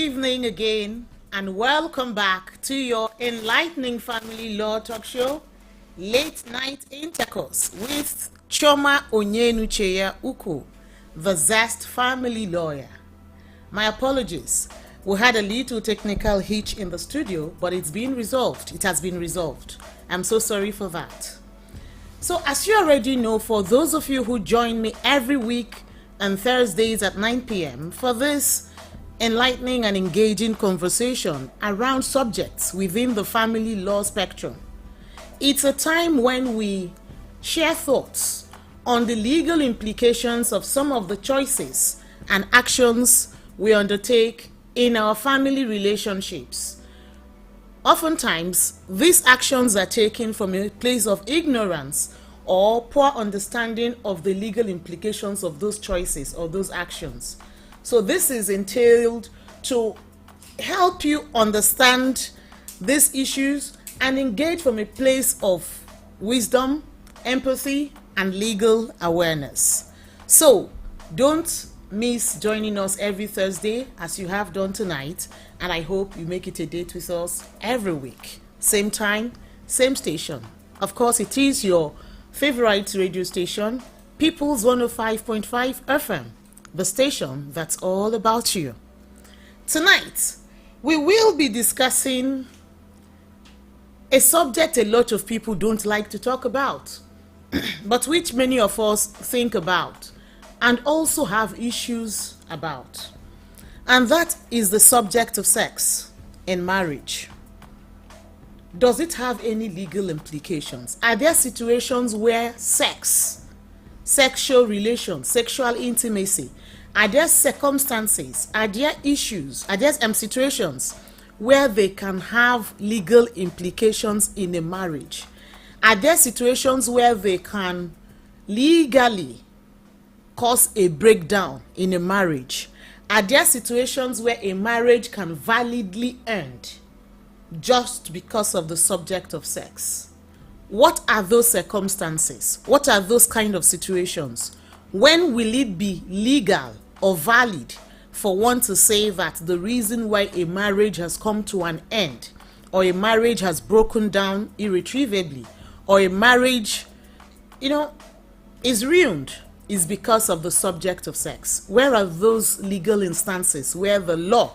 evening again, and welcome back to your enlightening family law talk show, Late Night Intercourse with Choma Onyenucheya Uko, the Zest family lawyer. My apologies. We had a little technical hitch in the studio, but it's been resolved. It has been resolved. I'm so sorry for that. So as you already know, for those of you who join me every week on Thursdays at 9 p.m. for this enlightening and engaging conversation around subjects within the family law spectrum, it's a time when we share thoughts on the legal implications of some of the choices and actions we undertake in our family relationships. Oftentimes, these actions are taken from a place of ignorance or poor understanding of the legal implications of those choices or those actions. So this is entailed to help you understand these issues and engage from a place of wisdom, empathy, and legal awareness. So don't miss joining us every Thursday as you have done tonight, and I hope you make it a date with us every week. Same time, same station. Of course, it is your favorite radio station, People's 105.5 FM, the station that's all about you. Tonight, we will be discussing a subject a lot of people don't like to talk about, but which many of us think about and also have issues about. And that is the subject of sex in marriage. Does it have any legal implications? Are there situations where sexual relations, sexual intimacy, are there circumstances, are there issues, are there situations where they can have legal implications in a marriage? Are there situations where they can legally cause a breakdown in a marriage? Are there situations where a marriage can validly end just because of the subject of sex? What are those circumstances? What are those kind of situations? When will it be legal or valid for one to say that the reason why a marriage has come to an end, or a marriage has broken down irretrievably, or a marriage, is ruined, is because of the subject of sex? Where are those legal instances where the law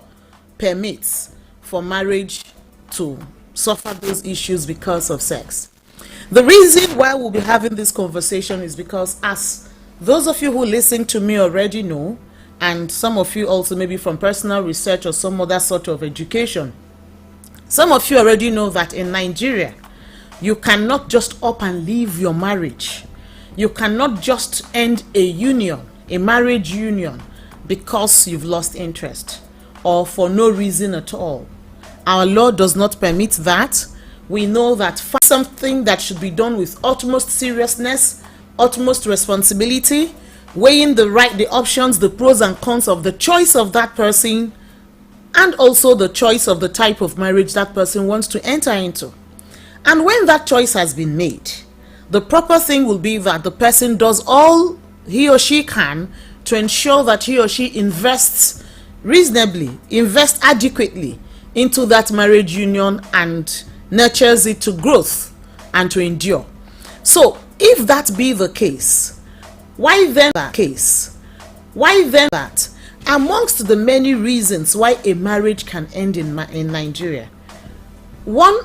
permits for marriage to suffer those issues because of sex? The reason why we'll be having this conversation is because, as those of you who listen to me already know, and some of you also maybe from personal research or some other sort of education, some of you already know that in Nigeria, you cannot just up and leave your marriage. You cannot just end a union, a marriage union, because you've lost interest or for no reason at all. Our law does not permit that. We know that something that should be done with utmost seriousness, utmost responsibility, weighing the options, the pros and cons of the choice of that person, and also the choice of the type of marriage that person wants to enter into. And when that choice has been made, the proper thing will be that the person does all he or she can to ensure that he or she invests reasonably, invests adequately into that marriage union and nurtures it to growth and to endure. So, if that be the case, why then that? Amongst the many reasons why a marriage can end in Nigeria, one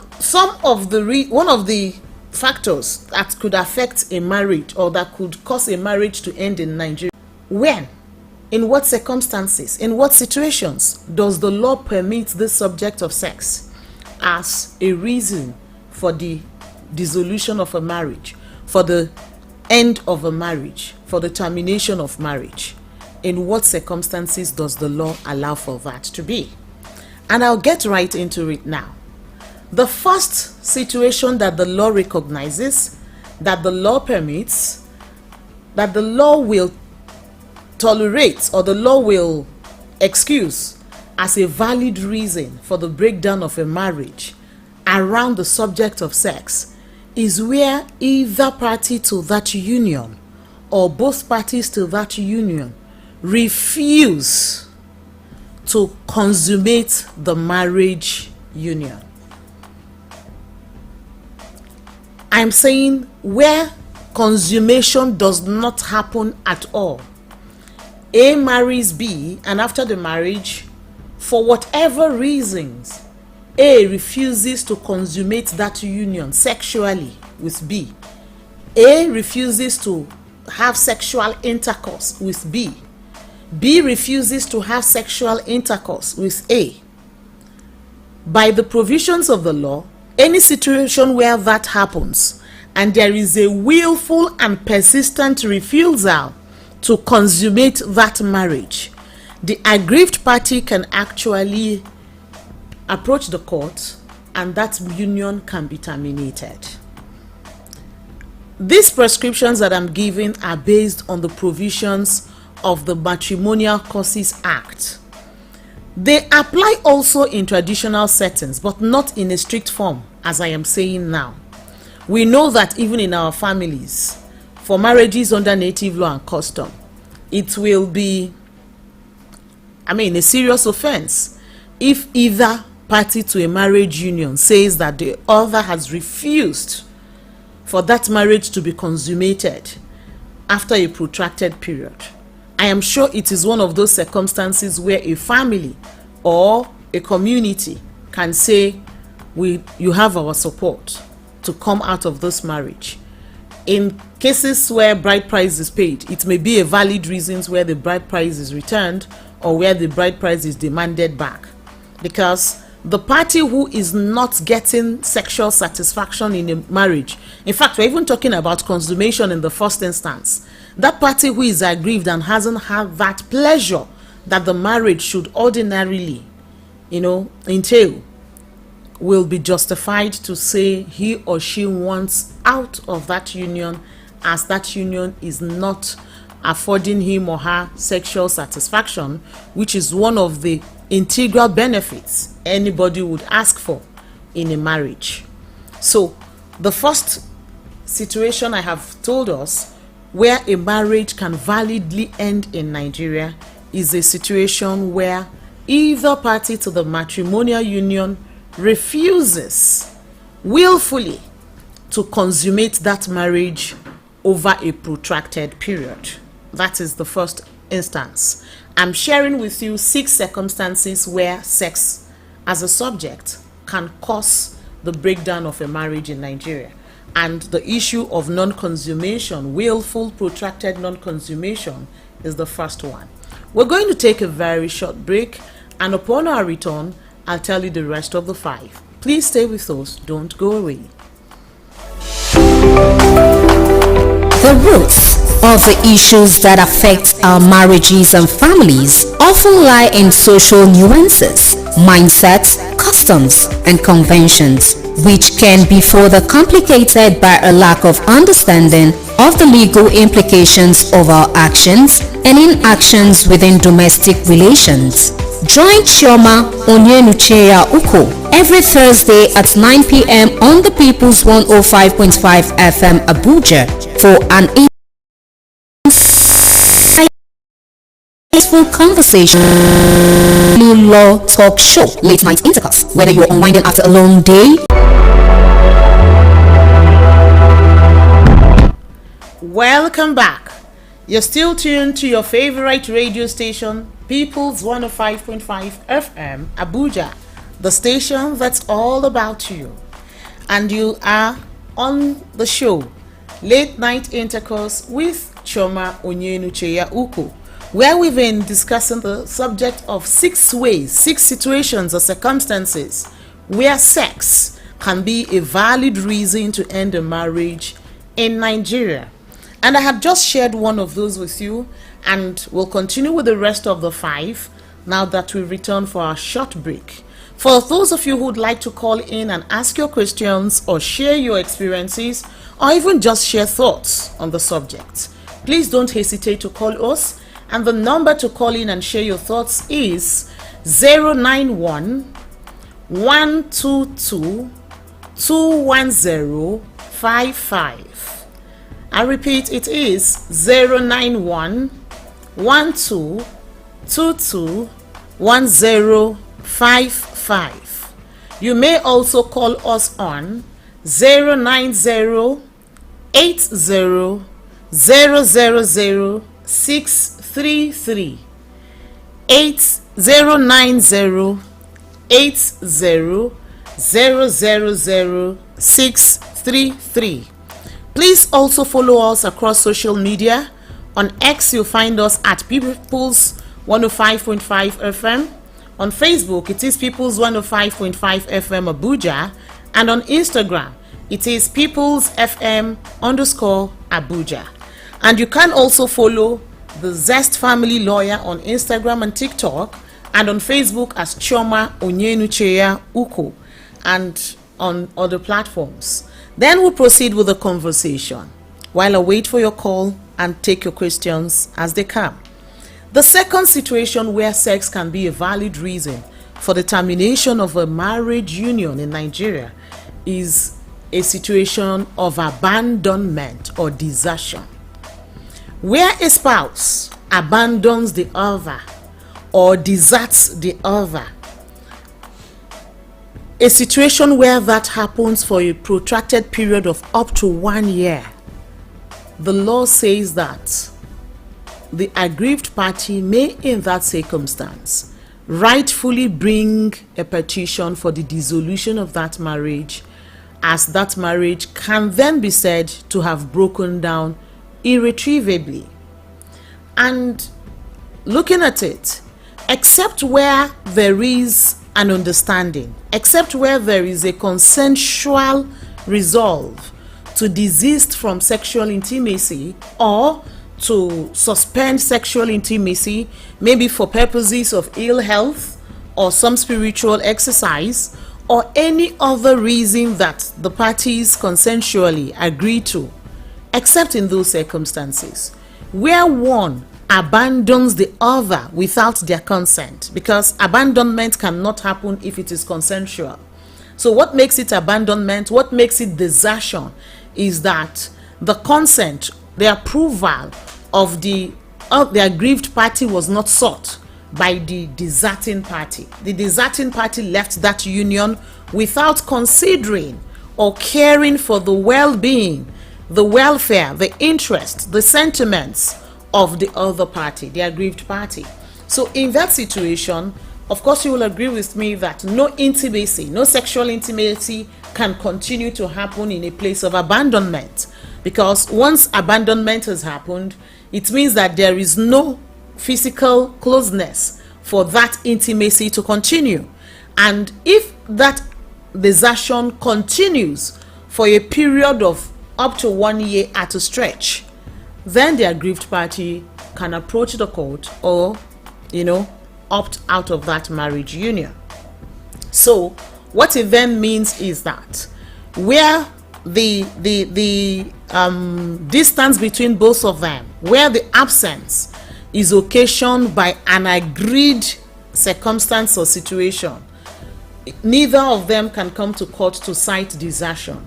of the factors that could affect a marriage or that could cause a marriage to end in Nigeria, when, in what circumstances, in what situations does the law permit the subject of sex as a reason for the dissolution of a marriage, for the end of a marriage, for the termination of marriage? In what circumstances does the law allow for that to be? And I'll get right into it now. The first situation that the law recognizes, that the law permits, that the law will tolerate or the law will excuse as a valid reason for the breakdown of a marriage around the subject of sex, is where either party to that union or both parties to that union refuse to consummate the marriage union. I'm saying where consummation does not happen at all. A marries B, and after the marriage, for whatever reasons, A refuses to consummate that union sexually with B. A refuses to have sexual intercourse with B. B refuses to have sexual intercourse with A. By the provisions of the law, any situation where that happens and there is a willful and persistent refusal to consummate that marriage, the aggrieved party can actually approach the court and that union can be terminated. These prescriptions that I'm giving are based on the provisions of the Matrimonial Causes Act. They apply also in traditional settings, but not in a strict form, as I am saying now. We know that even in our families, for marriages under native law and custom, it will be, a serious offense if either party to a marriage union says that the other has refused for that marriage to be consummated after a protracted period. I am sure it is one of those circumstances where a family or a community can say, you have our support to come out of this marriage. In cases where bride price is paid, it may be a valid reason where the bride price is returned or where the bride price is demanded back. Because the party who is not getting sexual satisfaction in a marriage, in fact, we're even talking about consummation in the first instance, that party who is aggrieved and hasn't had that pleasure that the marriage should ordinarily, entail, will be justified to say he or she wants out of that union, as that union is not affording him or her sexual satisfaction, which is one of the integral benefits anybody would ask for in a marriage. So the first situation I have told us where a marriage can validly end in Nigeria is a situation where either party to the matrimonial union refuses willfully to consummate that marriage over a protracted period. That is the first instance. I'm sharing with you 6 circumstances where sex as a subject can cause the breakdown of a marriage in Nigeria. And the issue of non-consummation, willful, protracted non-consummation, is the first one. We're going to take a very short break, and upon our return, I'll tell you the rest of the 5. Please stay with us. Don't go away. The roots of the issues that affect our marriages and families often lie in social nuances, mindsets, customs, and conventions, which can be further complicated by a lack of understanding of the legal implications of our actions and inactions within domestic relations. Join Chioma Onyenucheya Uko every Thursday at 9 p.m. on the People's 105.5 FM Abuja for an insightful conversation, law talk show, late night intercourse, whether you're unwinding after a long day. Welcome back. You're still tuned to your favorite radio station, People's 105.5 FM Abuja, the station that's all about you. And you are on the show, Late Night Intercourse with Chioma Onyenucheya Uko, where we've been discussing the subject of 6 ways, 6 situations or circumstances where sex can be a valid reason to end a marriage in Nigeria. And I have just shared one of those with you, and we'll continue with the rest of the 5 now that we return for our short break. For those of you who would like to call in and ask your questions or share your experiences or even just share thoughts on the subject, please don't hesitate to call us. And the number to call in and share your thoughts is 091 122 21055. I repeat, it is 091 1222 1055. You may also call us on 090 80 000 633 8090 80 000 633. Please also follow us across social media. On X, you'll find us at People's 105.5 FM. On Facebook, it is People's 105.5 FM Abuja. And on Instagram, it is People's FM _Abuja. And you can also follow the Zest Family Lawyer on Instagram and TikTok, and on Facebook as Chioma Onyenucheya Uko, and on other platforms. Then we'll proceed with the conversation while I wait for your call and take your questions as they come. The second situation where sex can be a valid reason for the termination of a marriage union in Nigeria is a situation of abandonment or desertion, where a spouse abandons the other or deserts the other. A situation where that happens for a protracted period of up to 1 year. The law says that the aggrieved party may, in that circumstance, rightfully bring a petition for the dissolution of that marriage, as that marriage can then be said to have broken down irretrievably. And looking at it, except where there is an understanding, except where there is a consensual resolve to desist from sexual intimacy or to suspend sexual intimacy, maybe for purposes of ill health or some spiritual exercise or any other reason that the parties consensually agree to, except in those circumstances where one abandons the other without their consent, because abandonment cannot happen if it is consensual. So what makes it abandonment, what makes it desertion, is that the consent, the approval of the aggrieved party was not sought by the deserting party. The deserting party left that union without considering or caring for the well-being, the welfare, the interest, the sentiments of the other party, the aggrieved party. So in that situation, of course you will agree with me that no intimacy, no sexual intimacy can continue to happen in a place of abandonment, because once abandonment has happened, it means that there is no physical closeness for that intimacy to continue. And if that desertion continues for a period of up to 1 year at a stretch, then the aggrieved party can approach the court or, opt out of that marriage union. So what it then means is that where the distance between both of them, where the absence is occasioned by an agreed circumstance or situation, neither of them can come to court to cite desertion.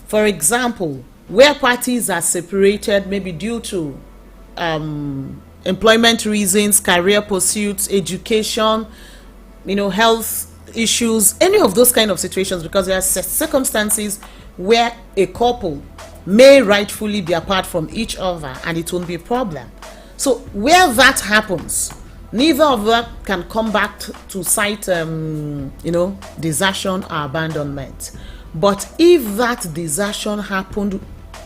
For example, where parties are separated, maybe due to employment reasons, career pursuits, education, health issues, any of those kind of situations, because there are circumstances where a couple may rightfully be apart from each other and it won't be a problem. So where that happens, neither of them can come back to cite desertion or abandonment. But if that desertion happened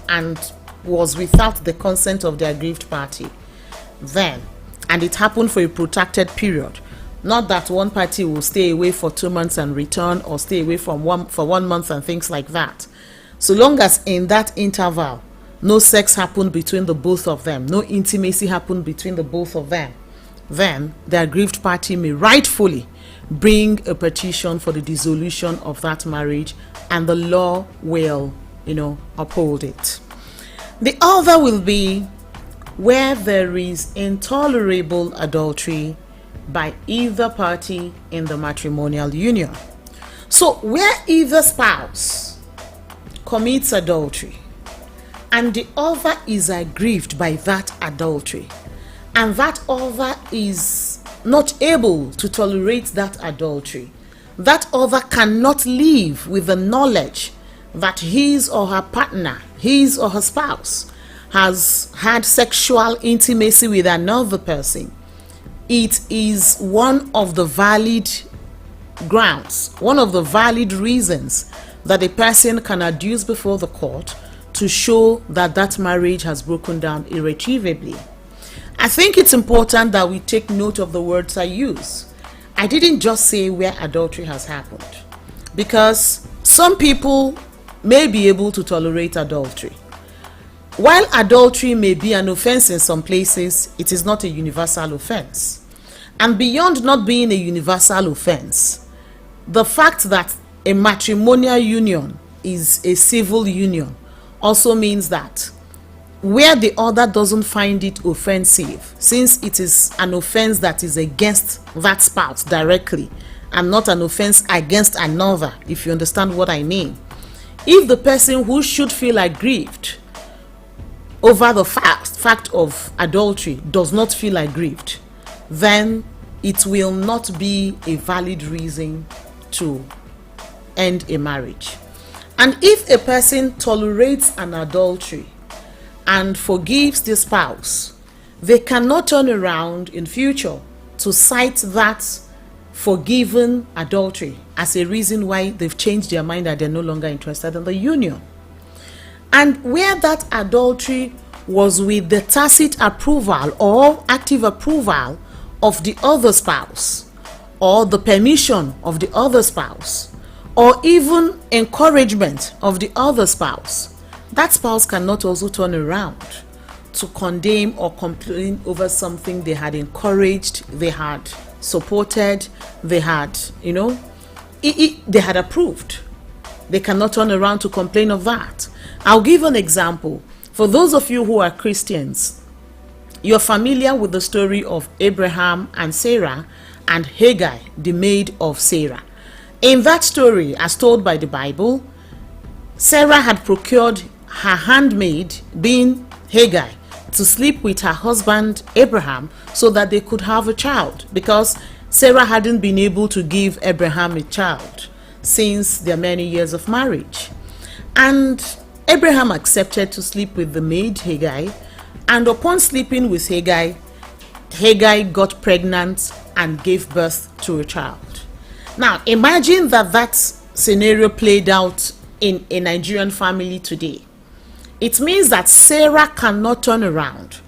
and was without the consent of the aggrieved party, then, and it happened for a protracted period, not that one party will stay away for 2 months and return, or stay away for 1 month and things like that. So long as in that interval no sex happened between the both of them, no intimacy happened between the both of them, then the aggrieved party may rightfully bring a petition for the dissolution of that marriage, and the law will, uphold it. The other will be where there is intolerable adultery by either party in the matrimonial union. So where either spouse commits adultery and the other is aggrieved by that adultery, and that other is not able to tolerate that adultery, that other cannot live with the knowledge that his or her partner, his or her spouse, has had sexual intimacy with another person, it is one of the valid grounds, one of the valid reasons that a person can adduce before the court to show that that marriage has broken down irretrievably. I think it's important that we take note of the words I use. I didn't just say where adultery has happened, because some people may be able to tolerate adultery. While adultery may be an offense in some places, it is not a universal offense. And beyond not being a universal offense, the fact that a matrimonial union is a civil union also means that where the other doesn't find it offensive, since it is an offense that is against that spouse directly and not an offense against another, if you understand what I mean, if the person who should feel aggrieved over the fact of adultery does not feel aggrieved, then it will not be a valid reason to end a marriage. And if a person tolerates an adultery and forgives the spouse, they cannot turn around in future to cite that forgiven adultery as a reason why they've changed their mind that they're no longer interested in the union. And where that adultery was with the tacit approval or active approval of the other spouse, or the permission of the other spouse, or even encouragement of the other spouse, that spouse cannot also turn around to condemn or complain over something they had encouraged, they had supported, they had, they had approved. They cannot turn around to complain of that. I'll give an example. For those of you who are Christians, you're familiar with the story of Abraham and Sarah and Hagar, the maid of Sarah. In that story, as told by the Bible, Sarah had procured her handmaid, being Hagar, to sleep with her husband Abraham so that they could have a child, because Sarah hadn't been able to give Abraham a child since their many years of marriage. And Abraham accepted to sleep with the maid Hagar, and upon sleeping with Hagar, Hagar got pregnant and gave birth to a child. Now imagine that scenario played out in a Nigerian family today. It means that Sarah cannot turn around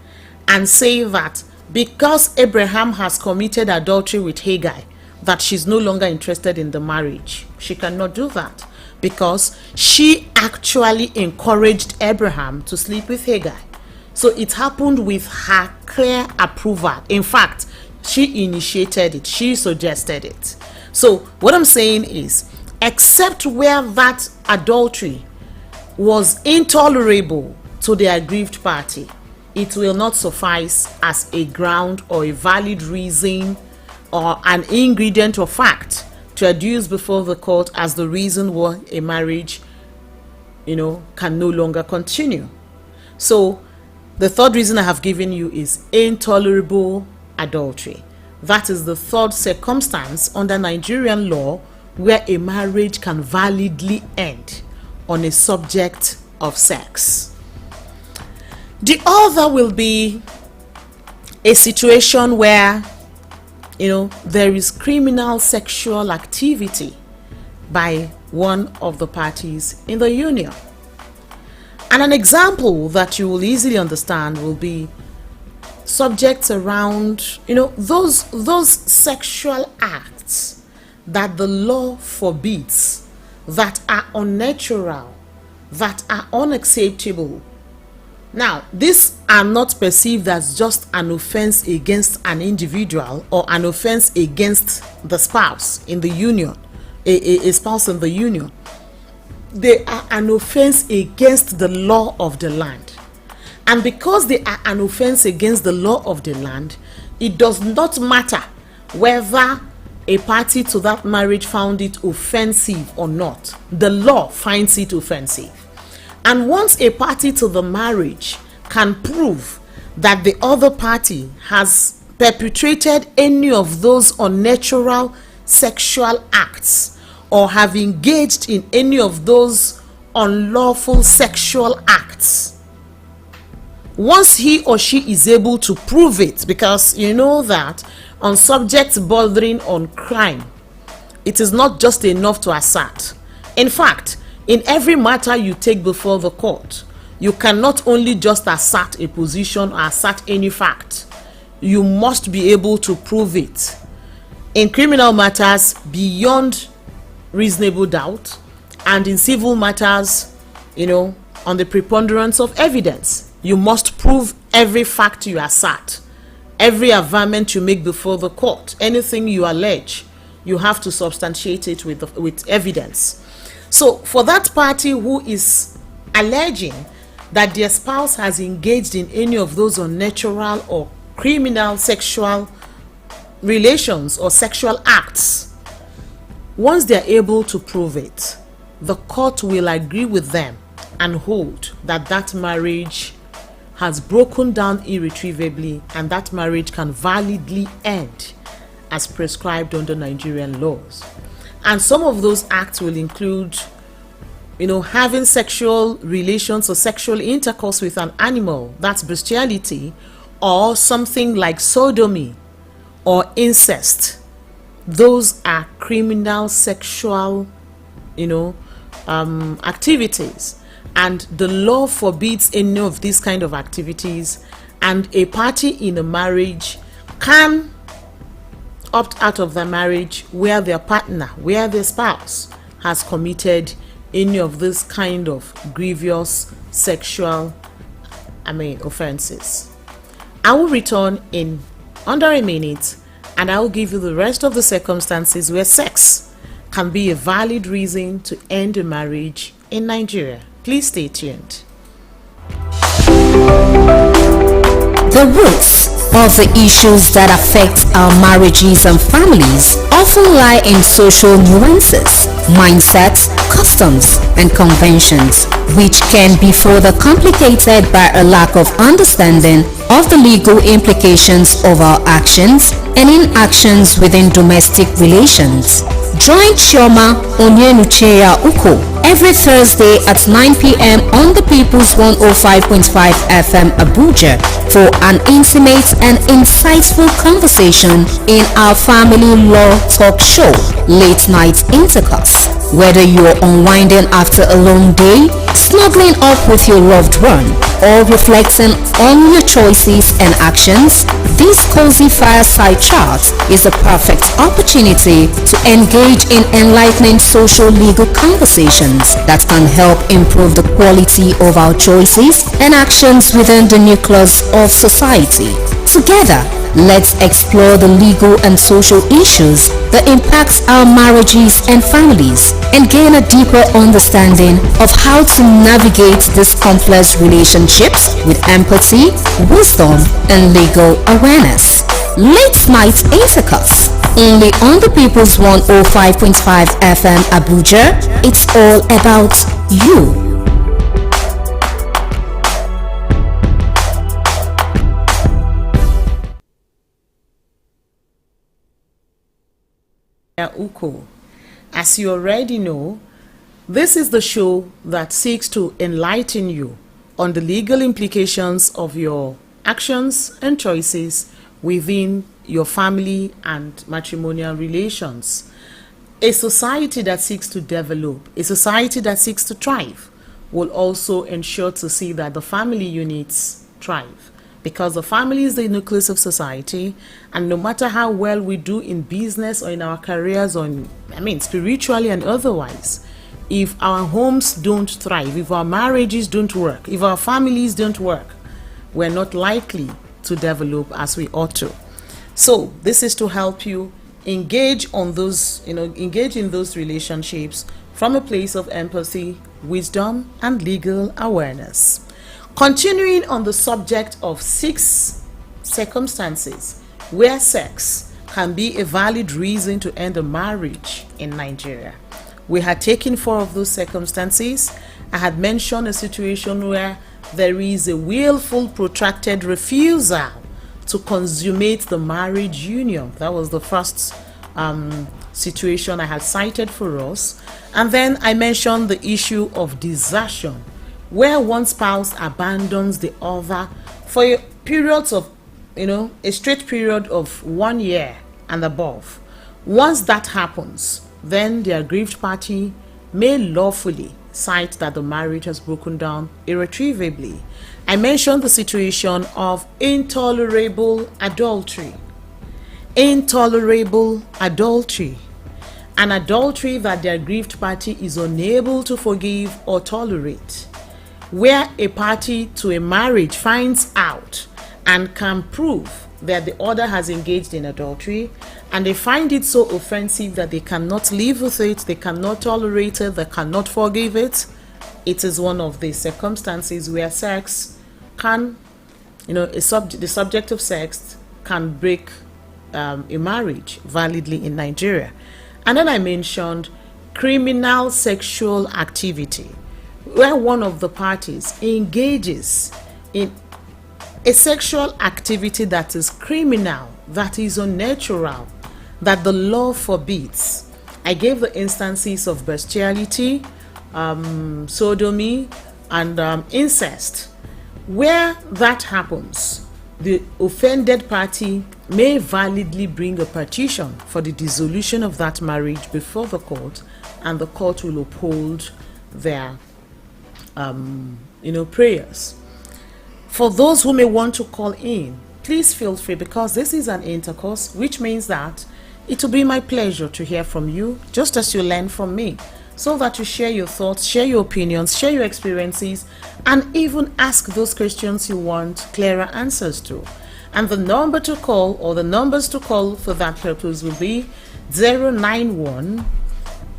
and say that because Abraham has committed adultery with Hagar, that she's no longer interested in the marriage. She cannot do that, because she actually encouraged Abraham to sleep with Hagar. So it happened with her clear approval. In fact, she initiated it, she suggested it. So what I'm saying is, except where that adultery was intolerable to the aggrieved party, it will not suffice as a ground or a valid reason or an ingredient or fact to adduce before the court as the reason why a marriage, can no longer continue. So the third reason I have given you is intolerable adultery. That is the third circumstance under Nigerian law where a marriage can validly end on a subject of sex. The other will be a situation where, there is criminal sexual activity by one of the parties in the union. And an example that you will easily understand will be subjects around, those sexual acts that the law forbids, that are unnatural, that are unacceptable. Now, these are not perceived as just an offense against an individual or an offense against the spouse in the union, a spouse in the union. They are an offense against the law of the land. And because they are an offense against the law of the land, it does not matter whether a party to that marriage found it offensive or not. The law finds it offensive. And once a party to the marriage can prove that the other party has perpetrated any of those unnatural sexual acts or have engaged in any of those unlawful sexual acts, once he or she is able to prove it, because you know that on subjects bordering on crime, it is not just enough to assert. In fact, in every matter you take before the court, you cannot only just assert a position or assert any fact. You must be able to prove it. In criminal matters, beyond reasonable doubt, and in civil matters, on the preponderance of evidence. You must prove every fact you assert, every averment you make before the court, anything you allege, you have to substantiate it with evidence. So for that party who is alleging that their spouse has engaged in any of those unnatural or criminal sexual relations or sexual acts, once they're able to prove it, the court will agree with them and hold that that marriage has broken down irretrievably and that marriage can validly end as prescribed under Nigerian laws. And some of those acts will include, having sexual relations or sexual intercourse with an animal, that's bestiality, or something like sodomy or incest. Those are criminal sexual, activities, and the law forbids any of these kind of activities, and a party in a marriage can opt out of the marriage where their partner, where their spouse has committed any of this kind of grievous sexual offenses. I will return in under a minute and I will give you the rest of the circumstances where sex can be a valid reason to end a marriage in Nigeria. Please stay tuned. The roots of the issues that affect our marriages and families often lie in social nuances, mindsets, customs, and conventions, which can be further complicated by a lack of understanding of the legal implications of our actions and inactions within domestic relations. Join Chioma Onyenucheya Uko every Thursday at 9 p.m. on the People's 105.5 FM Abuja for an intimate and insightful conversation in our family law talk show, Late Night Intercourse. Whether you're unwinding after a long day, snuggling up with your loved one, or reflecting on your choices and actions, this cozy fireside chat is a perfect opportunity to engage in enlightening social legal conversations that can help improve the quality of our choices and actions within the nucleus of society. Together, let's explore the legal and social issues that impact our marriages and families and gain a deeper understanding of how to navigate these complex relationships with empathy, wisdom, and legal awareness. Late Night Intercourse, only on the People's 105.5 FM Abuja. It's all about you. Uko. As you already know, this is the show that seeks to enlighten you on the legal implications of your actions and choices within your family and matrimonial relations. A society that seeks to develop, a society that seeks to thrive, will also ensure to see that the family units thrive, because the family is the nucleus of society, and no matter how well we do in business or in our careers or spiritually and otherwise, if our homes don't thrive, if our marriages don't work, if our families don't work, we're not likely to develop as we ought to. So this is to help you engage in those relationships from a place of empathy, wisdom, and legal awareness. Continuing on the subject of 6 circumstances where sex can be a valid reason to end a marriage in Nigeria. We had taken 4 of those circumstances. I had mentioned a situation where there is a willful, protracted refusal to consummate the marriage union. That was the first situation I had cited for us. And then I mentioned the issue of desertion, where one spouse abandons the other for a period of, a straight period of 1 year and above. Once that happens, then the aggrieved party may lawfully cite that the marriage has broken down irretrievably. I mentioned the situation of intolerable adultery. Intolerable adultery. An adultery that the aggrieved party is unable to forgive or tolerate, where a party to a marriage finds out and can prove that the other has engaged in adultery, and they find it so offensive that they cannot live with it, they cannot tolerate it, they cannot forgive it. It is one of the circumstances where sex can, the subject of sex can break a marriage validly in Nigeria. And then I mentioned criminal sexual activity, where one of the parties engages in a sexual activity that is criminal, that is unnatural, that the law forbids. I gave the instances of bestiality, sodomy, and incest. Where that happens, the offended party may validly bring a petition for the dissolution of that marriage before the court, and the court will uphold their prayers. For those who may want to call in, please feel free, because this is an intercourse, which means that it will be my pleasure to hear from you, just as you learn from me, so that you share your thoughts, share your opinions, share your experiences, and even ask those questions you want clearer answers to. And the number to call, or the numbers to call for that purpose, will be 091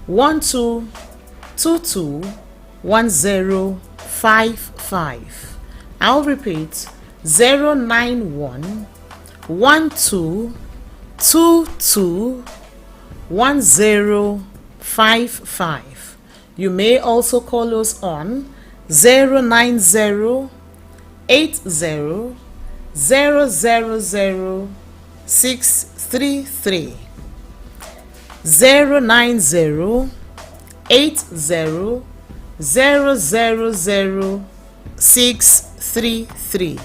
1222 1055. I'll repeat, 091 1222 1055. You may also call us on 090 80 000 633. 090 80 000 633.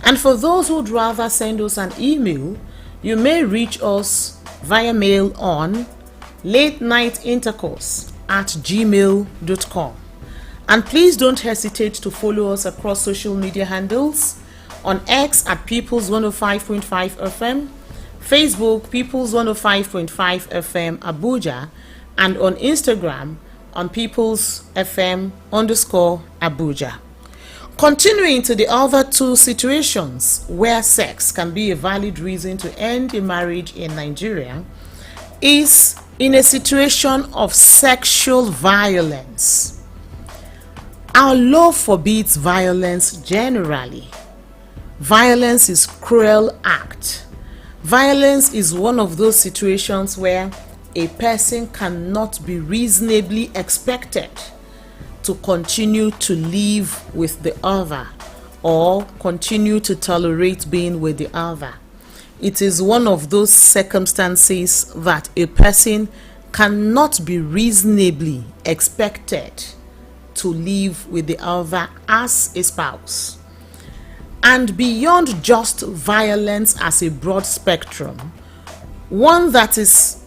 And for those who'd rather send us an email, you may reach us via mail on latenightintercourse@gmail.com. And please don't hesitate to follow us across social media handles: on X at People's 105.5 FM, Facebook People's 105.5 FM Abuja, and on Instagram on People's FM_Abuja. Continuing to the other two situations where sex can be a valid reason to end a marriage in Nigeria is in a situation of sexual violence. Our law forbids violence generally. Violence is cruel act. Violence is one of those situations where a person cannot be reasonably expected to continue to live with the other or continue to tolerate being with the other. It is one of those circumstances that a person cannot be reasonably expected to live with the other as a spouse. And beyond just violence as a broad spectrum, one that is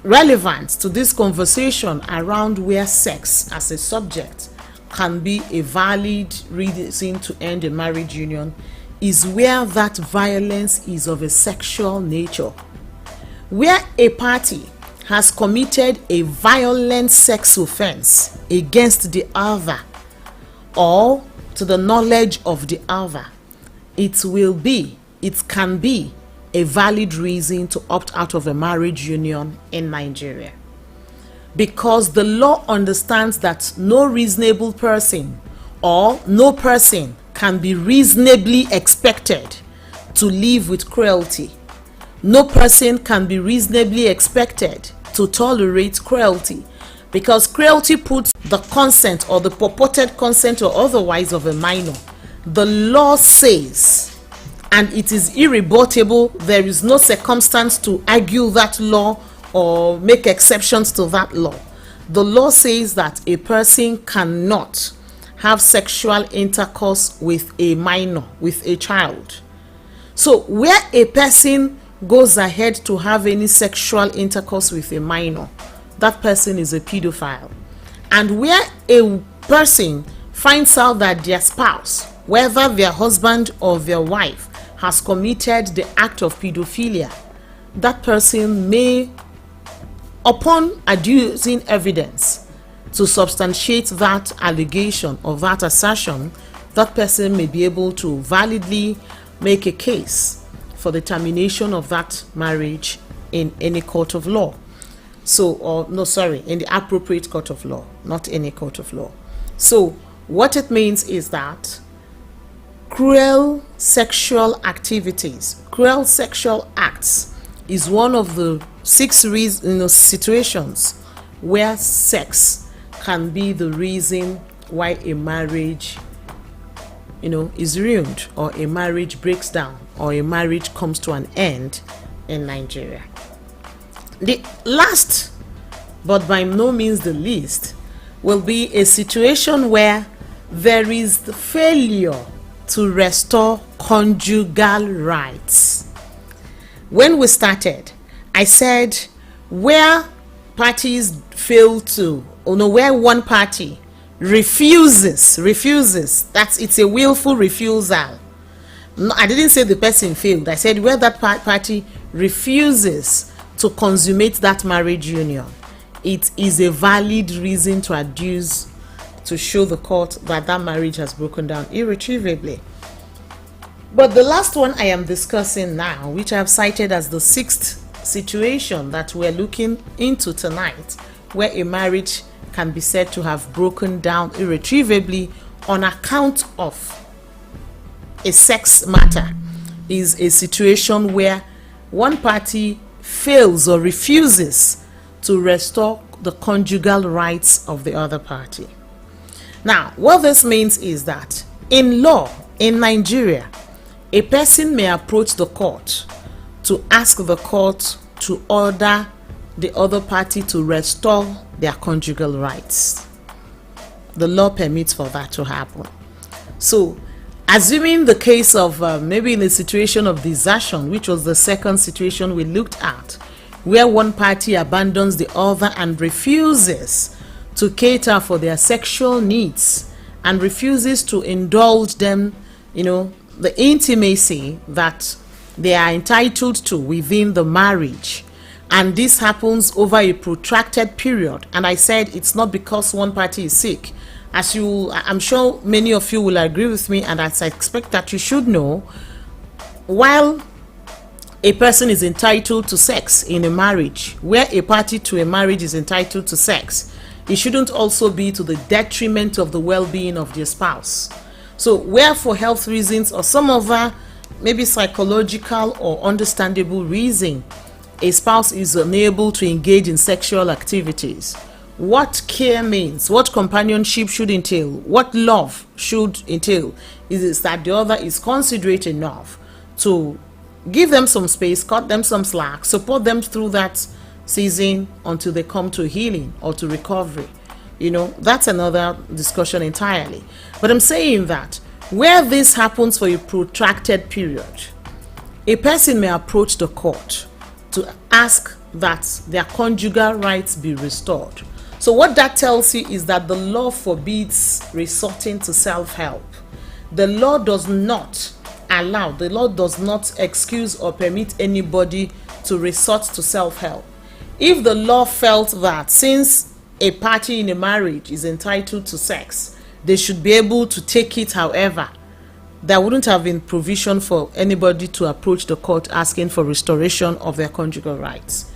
relevant to this conversation around where sex as a subject can be a valid reason to end a marriage union is where that violence is of a sexual nature, where a party has committed a violent sex offense against the other or to the knowledge of the other. It can be a valid reason to opt out of a marriage union in Nigeria, because the law understands that no reasonable person or no person can be reasonably expected to live with cruelty. No person can be reasonably expected to tolerate cruelty, because cruelty puts the consent or the purported consent or otherwise of a minor. The law says and it is irrebuttable, there is no circumstance to argue that law or make exceptions to that law. The law says that a person cannot have sexual intercourse with a minor, with a child. So where a person goes ahead to have any sexual intercourse with a minor, that person is a pedophile. And where a person finds out that their spouse, whether their husband or their wife, has committed the act of pedophilia, that person may, upon adducing evidence to substantiate that allegation or that assertion, that person may be able to validly make a case for the termination of that marriage in any court of law. In the appropriate court of law, not any court of law. So what it means is that cruel sexual activities, cruel sexual acts is one of the 6 situations where sex can be the reason why a marriage is ruined, or a marriage breaks down, or a marriage comes to an end in Nigeria. The last, but by no means the least, will be a situation where there is the failure to restore conjugal rights. When we started, I said where parties fail to, where one party refuses, it's a willful refusal. No, I didn't say the person failed. I said where that party refuses to consummate that marriage union, it is a valid reason to adduce, to show the court that that marriage has broken down irretrievably. But the last one I am discussing now, which I have cited as the 6th situation that we're looking into tonight, where a marriage can be said to have broken down irretrievably on account of a sex matter, is a situation where one party fails or refuses to restore the conjugal rights of the other party. Now, what this means is that in law, in Nigeria, a person may approach the court to ask the court to order the other party to restore their conjugal rights. The law permits for that to happen. So, assuming the case of maybe in a situation of desertion, which was the second situation we looked at, where one party abandons the other and refuses to cater for their sexual needs and refuses to indulge them, the intimacy that they are entitled to within the marriage, and this happens over a protracted period. And I said it's not because one party is sick. I'm sure many of you will agree with me, and as I expect that you should know, while a person is entitled to sex in a marriage, where a party to a marriage is entitled to sex, it shouldn't also be to the detriment of the well-being of their spouse. So where for health reasons or some other maybe psychological or understandable reason, a spouse is unable to engage in sexual activities, what care means, what companionship should entail, what love should entail, is that the other is considerate enough to give them some space, cut them some slack, support them through that season until they come to healing or to recovery. That's another discussion entirely. But I'm saying that where this happens for a protracted period, a person may approach the court to ask that their conjugal rights be restored. So what that tells you is that the law forbids resorting to self-help. The law does not allow, the law does not excuse or permit anybody to resort to self-help. If the law felt that since a party in a marriage is entitled to sex, they should be able to take it, however, there wouldn't have been provision for anybody to approach the court asking for restoration of their conjugal rights.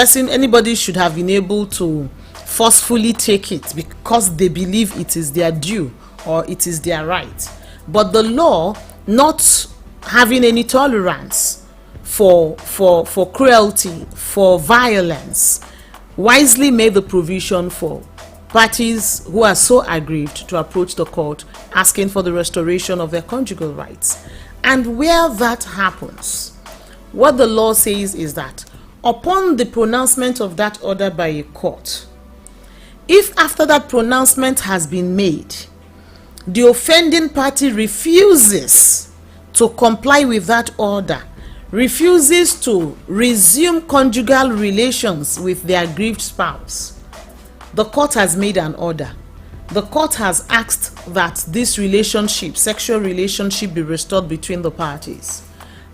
Anybody should have been able to forcefully take it because they believe it is their due or it is their right. But the law, not having any tolerance for cruelty, for violence, wisely made the provision for parties who are so aggrieved to approach the court asking for the restoration of their conjugal rights. And where that happens, what the law says is that upon the pronouncement of that order by a court, if after that pronouncement has been made, the offending party refuses to comply with that order, refuses to resume conjugal relations with their aggrieved spouse, the court has made an order. The court has asked that this relationship, sexual relationship, be restored between the parties.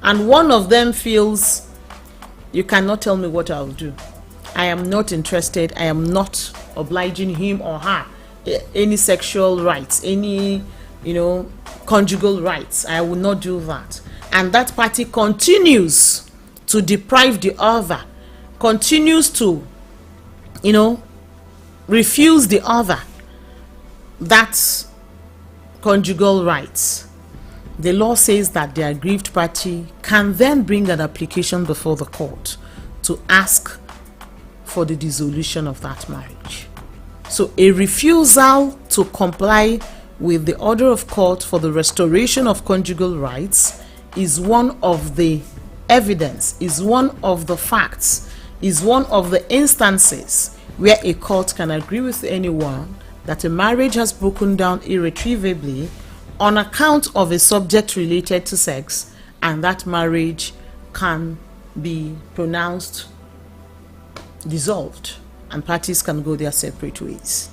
And one of them feels, you cannot tell me what I'll do. I am not interested. I am not obliging him or her any sexual rights, any, conjugal rights. I will not do that. And that party continues to deprive the other, continues to, refuse the other that conjugal rights. The law says that the aggrieved party can then bring an application before the court to ask for the dissolution of that marriage. So a refusal to comply with the order of court for the restoration of conjugal rights is one of the evidence, is one of the facts, is one of the instances where a court can agree with anyone that a marriage has broken down irretrievably on account of a subject related to sex, and that marriage can be pronounced dissolved and parties can go their separate ways.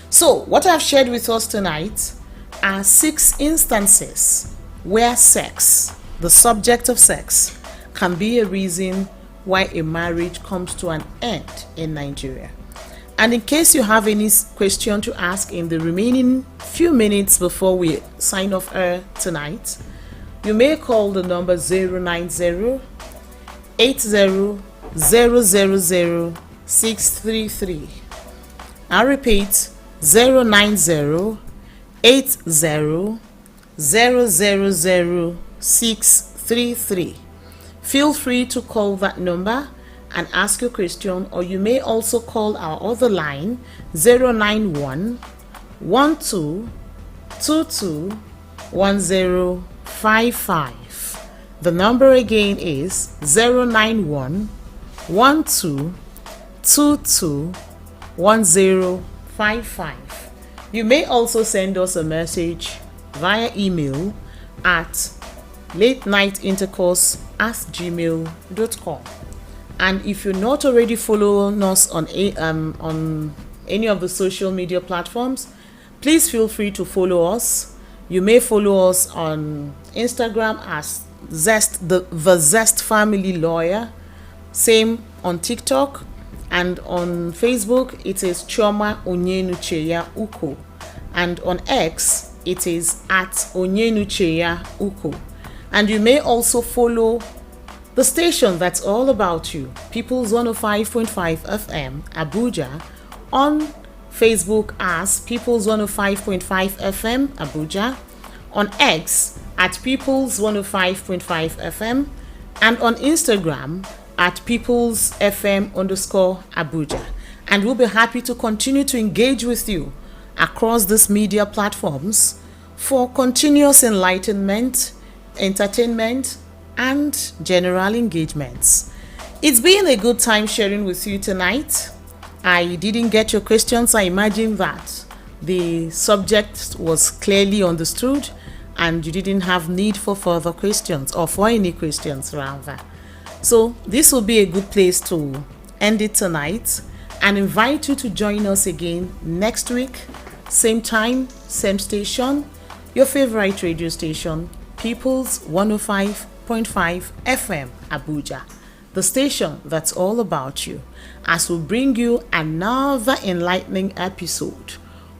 So what I've shared with us tonight are 6 instances where sex, the subject of sex, can be a reason why a marriage comes to an end in Nigeria. And in case you have any question to ask in the remaining few minutes before we sign off air tonight, you may call the number 090 80 000 633. I repeat, 090 80 000 633. Feel free to call that number and ask your question, or you may also call our other line 091 12 22 1055. The number again is 091 12 22 1055. You may also send us a message via email at latenightintercourse@gmail.com. And if you're not already following us on any of the social media platforms, please feel free to follow us. You may follow us on Instagram as the Zest Family Lawyer, same on TikTok, and on Facebook it is Chioma Onyenucheya Uko, and on X it is at Onyenucheya Uko. And you may also follow the station that's all about you, People's 105.5 FM Abuja, on Facebook as People's 105.5 FM Abuja, on X at People's 105.5 FM, and on Instagram at People's FM_Abuja. And we'll be happy to continue to engage with you across these media platforms for continuous enlightenment, entertainment, and general engagements. It's been a good time sharing with you tonight. I didn't get your questions. I imagine that the subject was clearly understood and you didn't have need for further questions, or for any questions rather. So this will be a good place to end it tonight, and invite you to join us again next week, same time, same station, your favorite radio station, People's 105.5 FM Abuja, the station that's all about you, as we bring you another enlightening episode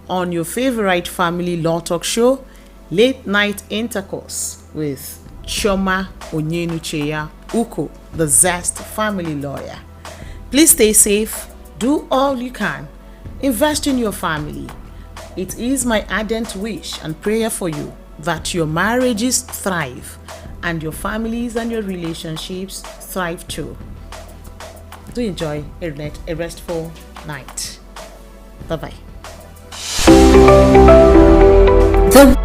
on your favorite family law talk show, Late Night Intercourse with Chioma Onyenucheya Uko, the Zest Family Lawyer. Please stay safe, do all you can, invest in your family. It is my ardent wish and prayer for you that your marriages thrive and your families and your relationships thrive too. Do enjoy a restful night. Bye-bye. The